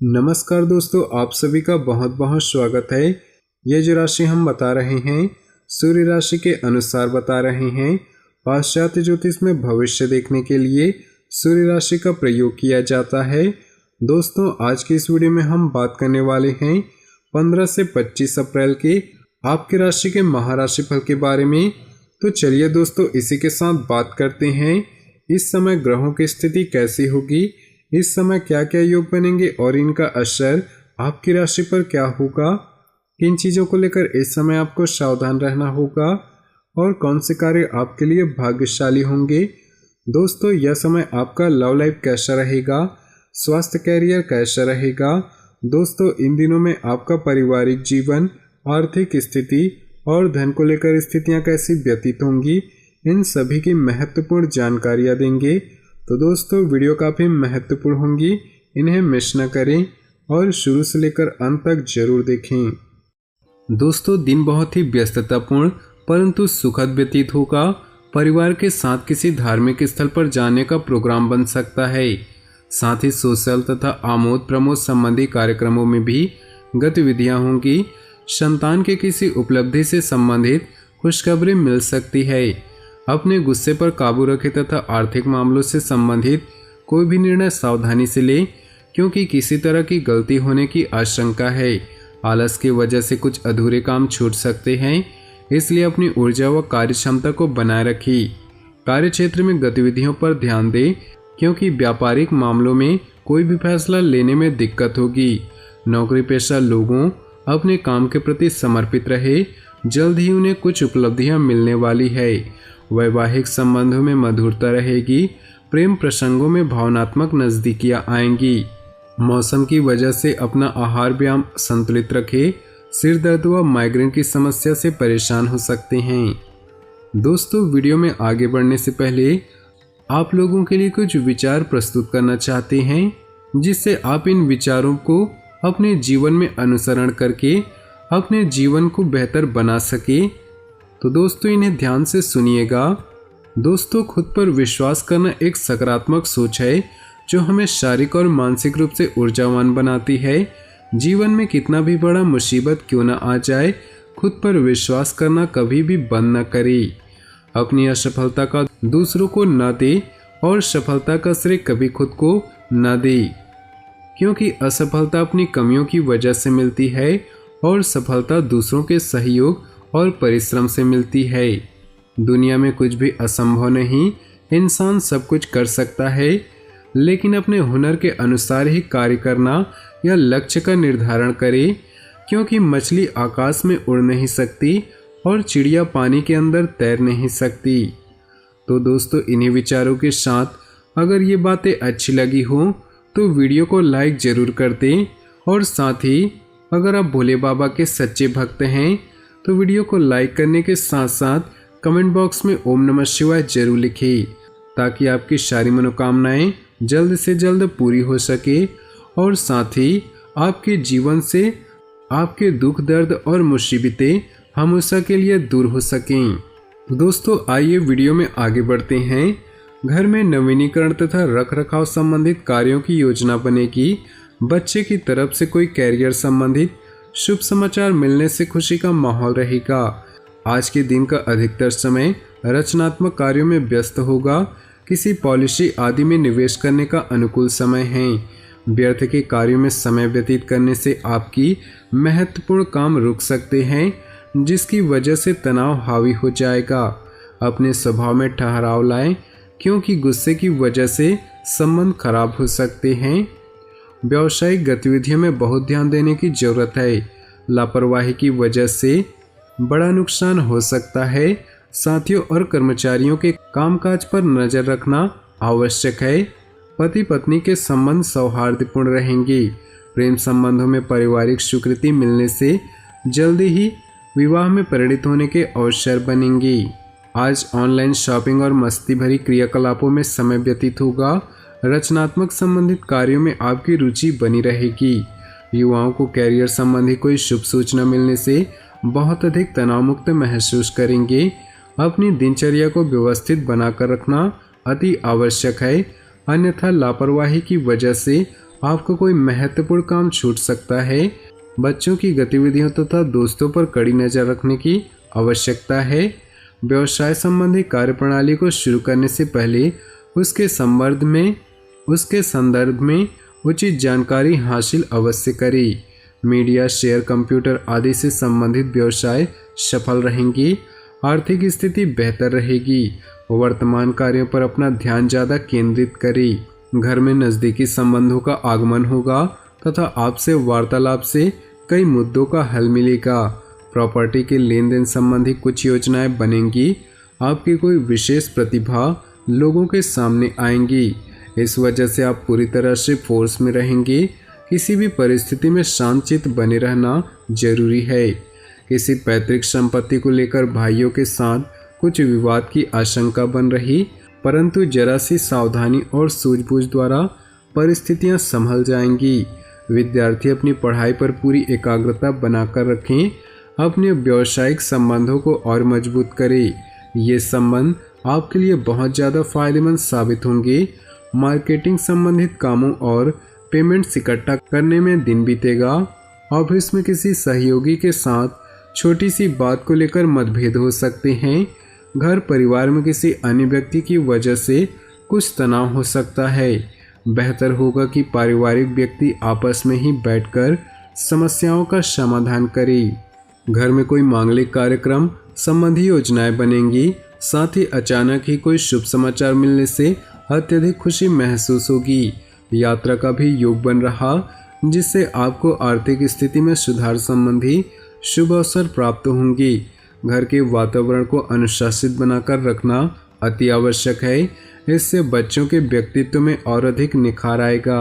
नमस्कार दोस्तों, आप सभी का बहुत बहुत स्वागत है। ये जो राशि हम बता रहे हैं सूर्य राशि के अनुसार बता रहे हैं। पाश्चात्य ज्योतिष में भविष्य देखने के लिए सूर्य राशि का प्रयोग किया जाता है। दोस्तों, आज की इस वीडियो में हम बात करने वाले हैं 15 से 25 अप्रैल के आपकी राशि के महाराशि फल के बारे में। तो चलिए दोस्तों, इसी के साथ बात करते हैं इस समय ग्रहों की स्थिति कैसी होगी, इस समय क्या क्या योग बनेंगे और इनका असर आपकी राशि पर क्या होगा, किन चीज़ों को लेकर इस समय आपको सावधान रहना होगा और कौन से कार्य आपके लिए भाग्यशाली होंगे। दोस्तों, यह समय आपका लव लाइफ कैसा रहेगा, स्वास्थ्य कैरियर कैसा रहेगा। दोस्तों, इन दिनों में आपका पारिवारिक जीवन, आर्थिक स्थिति और धन को लेकर स्थितियां कैसी व्यतीत होंगी, इन सभी की महत्वपूर्ण जानकारियां देंगे। तो दोस्तों, वीडियो काफ़ी महत्वपूर्ण होंगी, इन्हें मिस न करें और शुरू से लेकर अंत तक जरूर देखें। दोस्तों, दिन बहुत ही व्यस्ततापूर्ण परंतु सुखद व्यतीत होगा। परिवार के साथ किसी धार्मिक स्थल पर जाने का प्रोग्राम बन सकता है। साथ ही सोशल तथा आमोद प्रमोद संबंधी कार्यक्रमों में भी गतिविधियां होंगी। संतान के किसी उपलब्धि से संबंधित खुशखबरी मिल सकती है। अपने गुस्से पर काबू रखें तथा आर्थिक मामलों से संबंधित कोई भी निर्णय सावधानी से लें, क्योंकि किसी तरह की गलती होने की आशंका है। आलस की वजह से कुछ अधूरे काम छूट सकते हैं, इसलिए अपनी ऊर्जा व कार्य क्षमता को बनाए रखिए। कार्य क्षेत्र में गतिविधियों पर ध्यान दें, क्योंकि व्यापारिक मामलों में कोई भी फैसला लेने में दिक्कत होगी। नौकरी पेशा लोगों अपने काम के प्रति समर्पित रहे, जल्द ही उन्हें कुछ उपलब्धियां मिलने वाली है। वैवाहिक संबंधों में मधुरता रहेगी। प्रेम प्रसंगों में भावनात्मक नजदीकियां आएंगी। मौसम की वजह से अपना आहार व्यायाम संतुलित रखें। सिर दर्द व माइग्रेन की समस्या से परेशान हो सकते हैं। दोस्तों, वीडियो में आगे बढ़ने से पहले आप लोगों के लिए कुछ विचार प्रस्तुत करना चाहते हैं, जिससे आप इन विचारों को अपने जीवन में अनुसरण करके अपने जीवन को बेहतर बना सके। तो दोस्तों, इन्हें ध्यान से सुनिएगा। दोस्तों, खुद पर विश्वास करना एक सकारात्मक सोच है जो हमें शारीरिक और मानसिक रूप से ऊर्जावान बनाती है। जीवन में कितना भी बड़ा मुसीबत क्यों न आ जाए, खुद पर विश्वास करना कभी भी बंद न करें। अपनी असफलता का दूसरों को न दे और सफलता का श्रेय कभी खुद को न दे, क्योंकि असफलता अपनी कमियों की वजह से मिलती है और सफलता दूसरों के सहयोग और परिश्रम से मिलती है। दुनिया में कुछ भी असंभव नहीं, इंसान सब कुछ कर सकता है, लेकिन अपने हुनर के अनुसार ही कार्य करना या लक्ष्य का निर्धारण करे, क्योंकि मछली आकाश में उड़ नहीं सकती और चिड़िया पानी के अंदर तैर नहीं सकती। तो दोस्तों, इन्हीं विचारों के साथ अगर ये बातें अच्छी लगी हो तो वीडियो को लाइक जरूर कर दें, और साथ ही अगर आप भोले बाबा के सच्चे भक्त हैं तो वीडियो को लाइक करने के साथ साथ कमेंट बॉक्स में ओम नमः शिवाय जरूर लिखें, ताकि आपकी सारी मनोकामनाएं जल्द से जल्द पूरी हो सके और साथ ही आपके जीवन से आपके दुख दर्द और मुसीबतें हमेशा के लिए दूर हो सकें। तो दोस्तों, आइए वीडियो में आगे बढ़ते हैं। घर में नवीनीकरण तथा रख रखाव संबंधित कार्यों की योजना बनेगी। बच्चे की तरफ से कोई कैरियर संबंधित शुभ समाचार मिलने से खुशी का माहौल रहेगा। आज के दिन का अधिकतर समय रचनात्मक कार्यों में व्यस्त होगा। किसी पॉलिसी आदि में निवेश करने का अनुकूल समय है। व्यर्थ के कार्यों में समय व्यतीत करने से आपकी महत्वपूर्ण काम रुक सकते हैं, जिसकी वजह से तनाव हावी हो जाएगा। अपने स्वभाव में ठहराव लाएं, क्योंकि गुस्से की वजह से संबंध खराब हो सकते हैं। व्यावसायिक गतिविधियों में बहुत ध्यान देने की जरूरत है। लापरवाही की वजह से बड़ा नुकसान हो सकता है। साथियों और कर्मचारियों के कामकाज पर नजर रखना आवश्यक है। पति पत्नी के संबंध सौहार्दपूर्ण रहेंगे। प्रेम संबंधों में पारिवारिक स्वीकृति मिलने से जल्दी ही विवाह में परिणित होने के अवसर बनेंगे। आज ऑनलाइन शॉपिंग और मस्ती भरी क्रियाकलापों में समय व्यतीत होगा। रचनात्मक संबंधित कार्यों में आपकी रुचि बनी रहेगी। युवाओं को कैरियर संबंधी कोई शुभ सूचना मिलने से बहुत अधिक तनाव मुक्त महसूस करेंगे। अपनी दिनचर्या को व्यवस्थित बनाकर रखना अति आवश्यक है, अन्यथा लापरवाही की वजह से आपको कोई महत्वपूर्ण काम छूट सकता है। बच्चों की गतिविधियों तथा दोस्तों पर कड़ी नजर रखने की आवश्यकता है। व्यवसाय संबंधी कार्यप्रणाली को शुरू करने से पहले उसके संदर्भ में उचित जानकारी हासिल अवश्य करें। मीडिया, शेयर, कंप्यूटर आदि से संबंधित व्यवसाय सफल रहेंगी। आर्थिक स्थिति बेहतर रहेगी। वर्तमान कार्यों पर अपना ध्यान ज़्यादा केंद्रित करें। घर में नज़दीकी संबंधों का आगमन होगा तथा आपसे वार्तालाप से कई मुद्दों का हल मिलेगा। प्रॉपर्टी के लेन देन संबंधी कुछ योजनाएं बनेंगी। आपकी कोई विशेष प्रतिभा लोगों के सामने आएंगी। इस वजह से आप पूरी तरह से फोर्स में रहेंगे। किसी भी परिस्थिति में शांतचित्त बने रहना जरूरी है। किसी पैतृक संपत्ति को लेकर भाइयों के साथ कुछ विवाद की आशंका बन रही, परंतु जरा सी सावधानी और सूझबूझ द्वारा परिस्थितियां संभल जाएंगी। विद्यार्थी अपनी पढ़ाई पर पूरी एकाग्रता बनाकर रखें। अपने व्यावसायिक संबंधों को और मजबूत करें। ये संबंध आपके लिए बहुत ज़्यादा फायदेमंद साबित होंगे। मार्केटिंग संबंधित कामों और पेमेंट्स इकट्ठा करने में दिन बीतेगा। ऑफिस में किसी सहयोगी के साथ छोटी सी बात को लेकर मतभेद हो सकते हैं। घर परिवार में किसी अन्य व्यक्ति की वजह से कुछ तनाव हो सकता है। बेहतर होगा कि पारिवारिक व्यक्ति आपस में ही बैठकर समस्याओं का समाधान करें। घर में कोई मांगलिक कार्यक्रम संबंधी योजनाएं बनेंगी। साथ ही अचानक ही कोई शुभ समाचार मिलने से अत्यधिक खुशी महसूस होगी। यात्रा का भी योग बन रहा, जिससे आपको आर्थिक स्थिति में सुधार संबंधी शुभ अवसर प्राप्त होंगी। घर के वातावरण को अनुशासित बनाकर रखना अति आवश्यक है। इससे बच्चों के व्यक्तित्व में और अधिक निखार आएगा।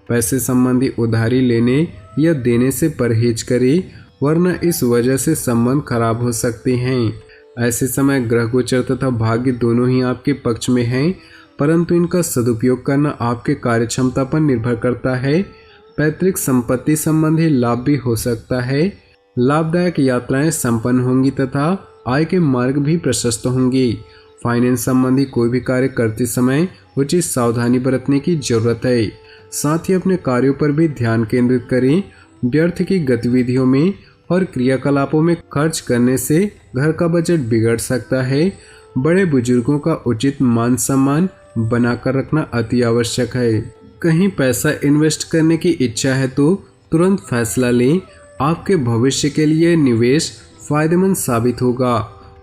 पैसे संबंधी उधारी लेने या देने से परहेज करें, वरना इस वजह से संबंध खराब हो सकते हैं। ऐसे समय ग्रह गोचर तथा भाग्य दोनों ही आपके पक्ष में हैं, परंतु इनका सदुपयोग करना आपके कार्यक्षमता पर निर्भर करता है। पैतृक संपत्ति संबंधी लाभ भी हो सकता है। लाभदायक यात्राएं संपन्न होंगी तथा आय के मार्ग भी प्रशस्त होंगी। फाइनेंस संबंधी कोई भी कार्य करते समय उचित सावधानी बरतने की जरूरत है। साथ ही अपने कार्यों पर भी ध्यान केंद्रित करें। व्यर्थ की गतिविधियों में और क्रियाकलापों में खर्च करने से घर का बजट बिगड़ सकता है। बड़े बुजुर्गों का उचित मान सम्मान बनाकर रखना अति आवश्यक है। कहीं पैसा इन्वेस्ट करने की इच्छा है तो तुरंत फैसला लें। आपके भविष्य के लिए निवेश फायदेमंद साबित होगा।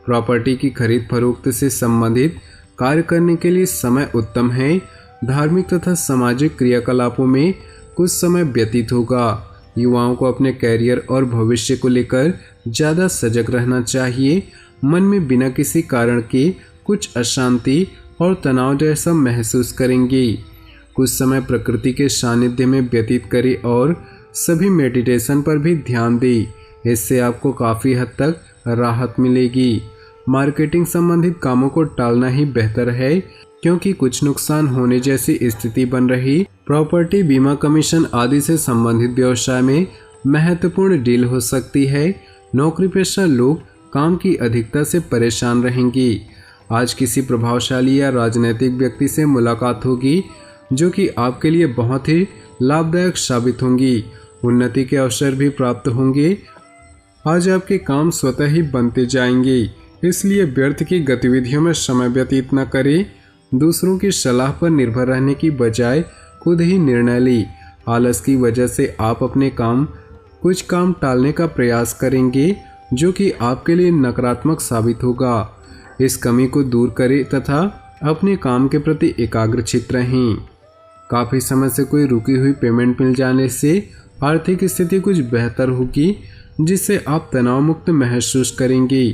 प्रॉपर्टी की खरीद फरोख्त से संबंधित कार्य करने के लिए समय उत्तम है। धार्मिक तथा सामाजिक क्रियाकलापों में कुछ समय व्यतीत होगा। युवाओं को अपने कैरियर और भविष्य को लेकर ज़्यादा सजग रहना चाहिए। मन में बिना किसी कारण के कुछ अशांति और तनाव जैसा महसूस करेंगे। कुछ समय प्रकृति के सानिध्य में व्यतीत करें और सभी मेडिटेशन पर भी ध्यान दें। इससे आपको काफ़ी हद तक राहत मिलेगी। मार्केटिंग संबंधित कामों को टालना ही बेहतर है, क्योंकि कुछ नुकसान होने जैसी स्थिति बन रही। प्रॉपर्टी, बीमा, कमीशन आदि से संबंधित व्यवसाय में महत्वपूर्ण डील हो सकती है। नौकरी पेशा लोग काम की अधिकता से परेशान रहेंगी। आज किसी प्रभावशाली या राजनीतिक व्यक्ति से मुलाकात होगी, जो कि आपके लिए बहुत ही लाभदायक साबित होंगी। उन्नति के अवसर भी प्राप्त होंगे। आज आपके काम स्वतः ही बनते जाएंगे, इसलिए व्यर्थ की गतिविधियों में समय व्यतीत न करें। दूसरों की सलाह पर निर्भर रहने की बजाय खुद ही निर्णय लें। आलस की वजह से आप अपने कुछ काम टालने का प्रयास करेंगे, जो कि आपके लिए नकारात्मक साबित होगा। इस कमी को दूर करें तथा अपने काम के प्रति एकाग्रचित्त रहें। काफ़ी समय से कोई रुकी हुई पेमेंट मिल जाने से आर्थिक स्थिति कुछ बेहतर होगी, जिससे आप तनाव मुक्त महसूस करेंगे।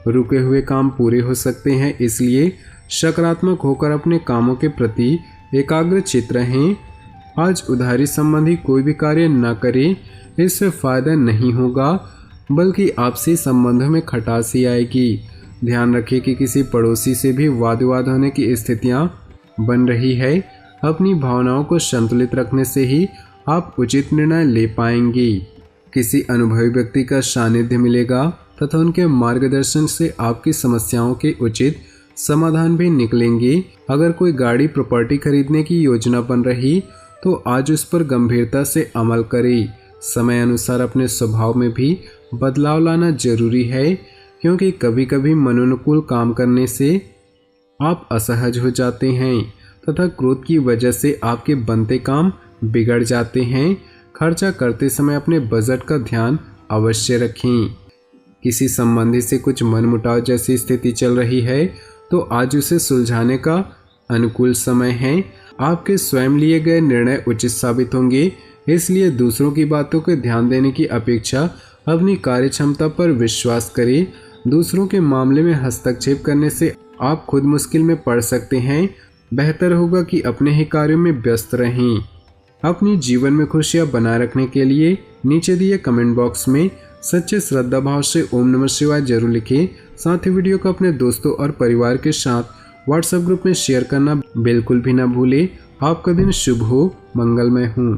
रुके हुए काम पूरे हो सकते हैं, इसलिए सकारात्मक होकर अपने कामों के प्रति एकाग्रचित्त रहें। आज उधारी संबंधी कोई भी कार्य न करें, इससे फायदा नहीं होगा, बल्कि आपसी संबंधों में खटास ही आएगी। ध्यान रखिए कि किसी पड़ोसी से भी वाद विवाद होने की स्थितियां बन रही है। अपनी भावनाओं को संतुलित रखने से ही आप उचित निर्णय ले पाएंगे। किसी अनुभवी व्यक्ति का सानिध्य मिलेगा तथा उनके मार्गदर्शन से आपकी समस्याओं के उचित समाधान भी निकलेंगे। अगर कोई गाड़ी प्रॉपर्टी खरीदने की योजना बन रही तो आज उस पर गंभीरता से अमल करें। समय अनुसार अपने स्वभाव में भी बदलाव लाना जरूरी है, क्योंकि कभी कभी मनोनुकूल काम करने से आप असहज हो जाते हैं तथा क्रोध की वजह से आपके बनते काम बिगड़ जाते हैं। खर्चा करते समय अपने बजट का ध्यान अवश्य रखें। किसी संबंधी से कुछ मनमुटाव जैसी स्थिति चल रही है तो आज उसे सुलझाने का अनुकूल समय है। आपके स्वयं लिए गए निर्णय उचित साबित होंगे, इसलिए दूसरों की बातों को ध्यान देने की अपेक्षा अपनी कार्य क्षमता पर विश्वास करें। दूसरों के मामले में हस्तक्षेप करने से आप खुद मुश्किल में पड़ सकते हैं। बेहतर होगा कि अपने ही कार्यों में व्यस्त रहें। अपनी जीवन में खुशियां बनाए रखने के लिए नीचे दिए कमेंट बॉक्स में सच्चे श्रद्धा भाव से ओम नमः शिवाय जरूर लिखें। साथ ही वीडियो को अपने दोस्तों और परिवार के साथ व्हाट्सएप ग्रुप में शेयर करना बिल्कुल भी ना भूलें। आपका दिन शुभ हो, मंगलमय हो।